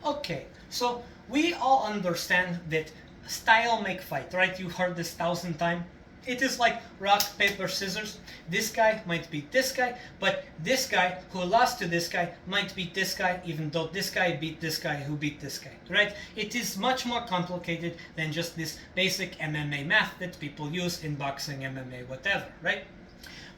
Okay, so we all understand that style make fight, right? You've heard this 1,000 times. It is like rock, paper, scissors. This guy might beat this guy, but this guy who lost to this guy might beat this guy, even though this guy beat this guy who beat this guy, right? It is much more complicated than just this basic MMA math that people use in boxing, MMA, whatever, right?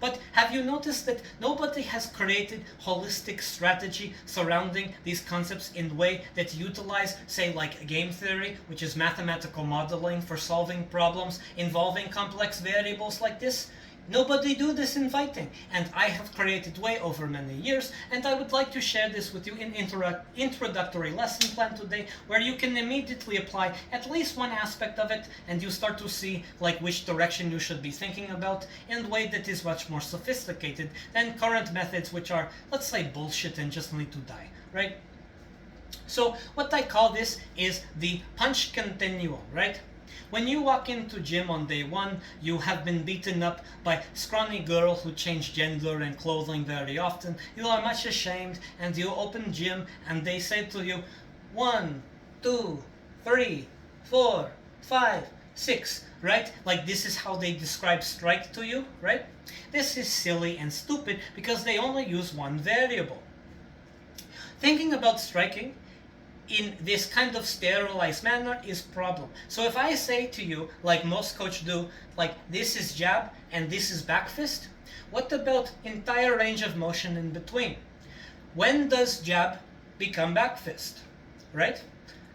But have you noticed that nobody has created holistic strategy surrounding these concepts in a way that utilize, say, like game theory, which is mathematical modeling for solving problems involving complex variables like this? Nobody do this in fighting, and I have created way over many years, and I would like to share this with you in introductory lesson plan today, where you can immediately apply at least one aspect of it, and you start to see like which direction you should be thinking about in a way that is much more sophisticated than current methods, which are, let's say, bullshit and just need to die, right? So what I call this is the punch continuum, right? When you walk into gym on day one, you have been beaten up by scrawny girl who changed gender and clothing very often. You are much ashamed, and you open gym and they say to you, 1, 2, 3, 4, 5, 6, right? Like this is how they describe strike to you, right? This is silly and stupid because they only use one variable. Thinking about striking in this kind of sterilized manner is problem. So if I say to you, like most coach do, like this is jab and this is back fist, what about entire range of motion in between? When does jab become back fist, right?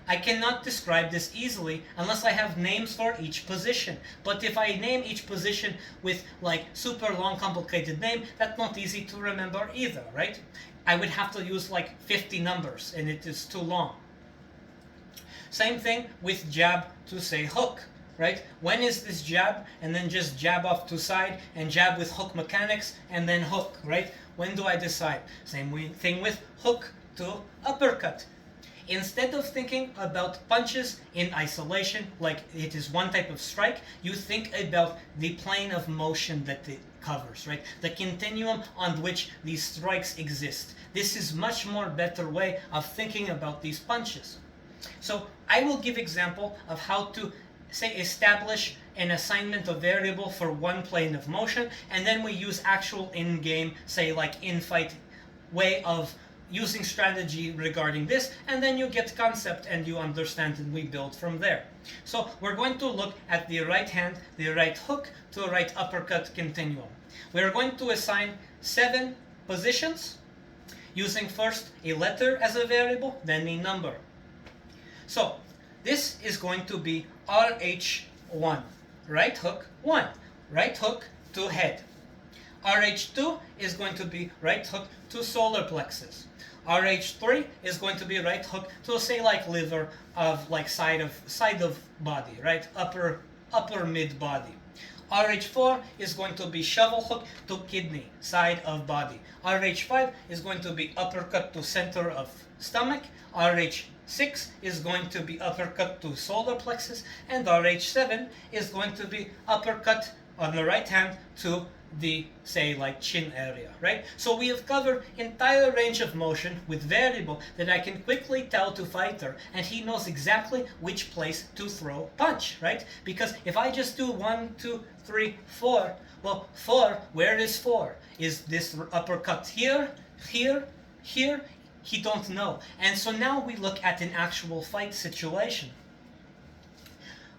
I cannot describe this easily unless I have names for each position. But if I name each position with like super long complicated name, that's not easy to remember either, right? I would have to use like 50 numbers and it is too long. Same thing with jab to say hook, right? When is this jab and then just jab off to side and jab with hook mechanics and then hook, right? When do I decide? Same thing with hook to uppercut. Instead of thinking about punches in isolation, like it is one type of strike, you think about the plane of motion that it covers, right? The continuum on which these strikes exist. This is much more better way of thinking about these punches. So I will give example of how to, say, establish an assignment of variable for one plane of motion, and then we use actual in-game, say like in-fight way of using strategy regarding this, and then you get concept and you understand and we build from there. So we're going to look at the right hand, the right hook to a right uppercut continuum. We're going to assign 7 positions using first a letter as a variable, then a number. So this is going to be RH1, right hook 1, right hook to head. RH2 is going to be right hook to solar plexus. RH3 is going to be right hook to, say, like liver of like side of body, right? Upper mid body. RH4 is going to be shovel hook to kidney, side of body. RH5 is going to be uppercut to center of stomach. RH6 is going to be uppercut to solar plexus, and RH7 is going to be uppercut on the right hand to the, say, like chin area, right? So we have covered entire range of motion with variable that I can quickly tell to fighter, and he knows exactly which place to throw punch, right? Because if I just do 1, 2, 3, 4, well, 4, where is 4? Is this uppercut here, here, here? He don't know. And so now we look at an actual fight situation.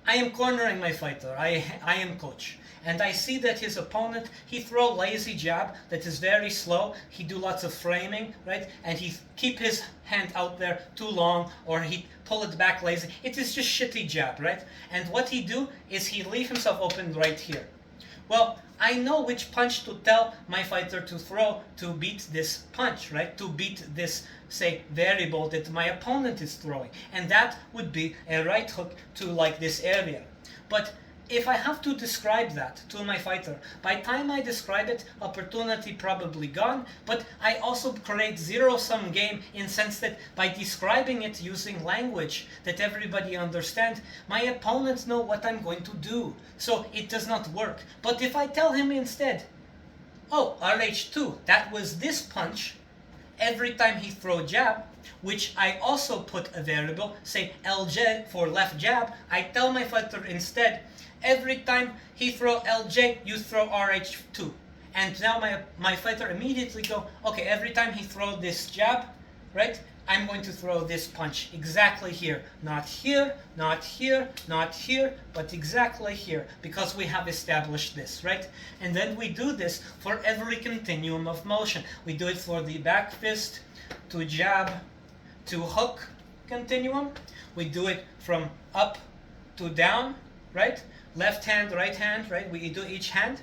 I am cornering my fighter. I am coach. And I see that his opponent, he throw lazy jab that is very slow. He do lots of framing, right? And he keep his hand out there too long, or he pull it back lazy. It is just shitty jab, right? And what he do is he leave himself open right here. Well, I know which punch to tell my fighter to throw to beat this punch, right? To beat this, say, variable that my opponent is throwing. And that would be a right hook to like this area. But if I have to describe that to my fighter, by the time I describe it, opportunity probably gone, but I also create zero-sum game in sense that by describing it using language that everybody understands, my opponents know what I'm going to do. So it does not work. But if I tell him instead, oh, RH2, that was this punch, every time he throw jab, which I also put a variable, say LJ for left jab, I tell my fighter instead, every time he throw LJ, you throw RH2. And now my fighter immediately go, okay, every time he throw this jab, right, I'm going to throw this punch exactly here. Not here, not here, not here, but exactly here, because we have established this, right? And then we do this for every continuum of motion. We do it for the back fist to jab to hook continuum. We do it from up to down, right? Left hand, right? We do each hand.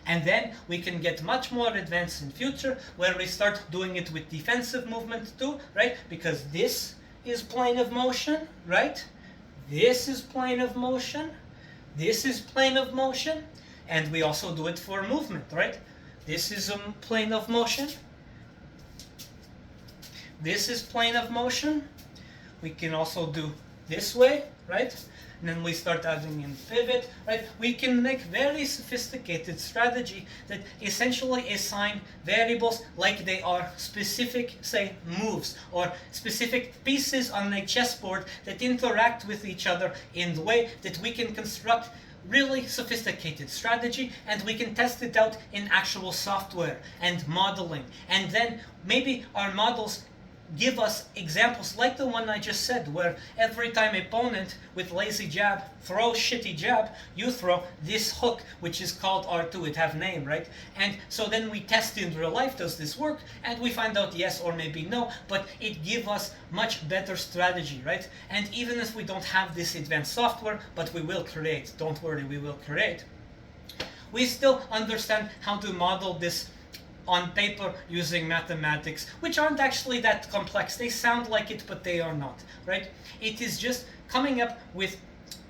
And then we can get much more advanced in future, where we start doing it with defensive movement too, right? Because this is plane of motion, right? This is plane of motion. This is plane of motion. And we also do it for movement, right? This is a plane of motion. This is plane of motion. We can also do this way, right? And then we start adding in pivot, right? We can make very sophisticated strategy that essentially assign variables like they are specific, say, moves or specific pieces on a chessboard that interact with each other in the way that we can construct really sophisticated strategy, and we can test it out in actual software and modeling. And then maybe our models give us examples like the one I just said, where every time opponent with lazy jab throws shitty jab, you throw this hook, which is called R2, it have name, right? And so then we test in real life, does this work? And we find out yes or maybe no, but it gives us much better strategy, right? And even if we don't have this advanced software, but we will create, don't worry, we will create, we still understand how to model this on paper using mathematics, which aren't actually that complex. They sound like it, but they are not, right? It is just coming up with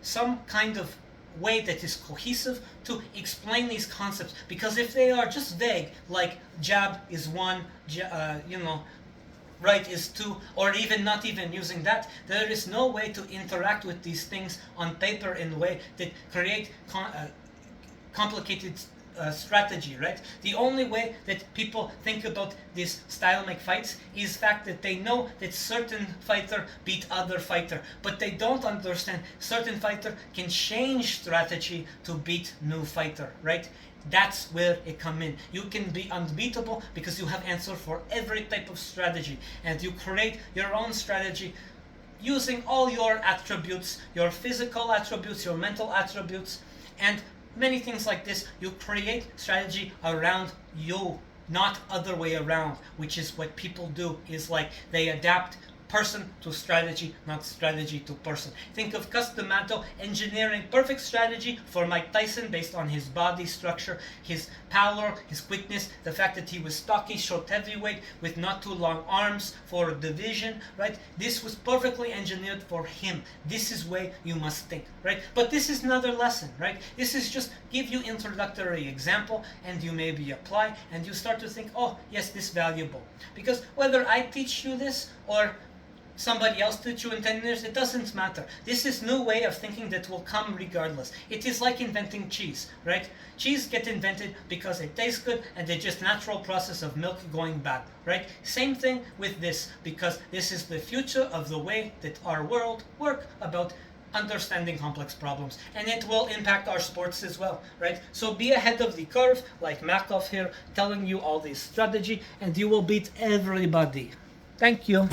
some kind of way that is cohesive to explain these concepts, because if they are just vague, like jab is one, right is two, or even not even using that, there is no way to interact with these things on paper in a way that create complicated strategy, right? The only way that people think about this style make fights is fact that they know that certain fighter beat other fighter, but they don't understand certain fighter can change strategy to beat new fighter, right? That's where it come in. You can be unbeatable because you have answer for every type of strategy, and you create your own strategy using all your attributes, your physical attributes, your mental attributes, and many things like this. You create strategy around you, not other way around, which is what people do, is like they adapt person to strategy, not strategy to person. Think of Customato engineering perfect strategy for Mike Tyson based on his body structure, his power, his quickness, the fact that he was stocky, short heavyweight with not too long arms for division, right? This was perfectly engineered for him. This is way you must think, right? But this is another lesson, right? This is just give you introductory example, and you maybe apply, and you start to think, oh yes, this valuable. Because whether I teach you this or somebody else teach you in 10 years, it doesn't matter. This is new way of thinking that will come regardless. It is like inventing cheese, right? Cheese get invented because it tastes good, and it's just natural process of milk going bad, right? Same thing with this, because this is the future of the way that our world work about understanding complex problems, and it will impact our sports as well, right? So be ahead of the curve, like Makov here, telling you all this strategy, and you will beat everybody. Thank you.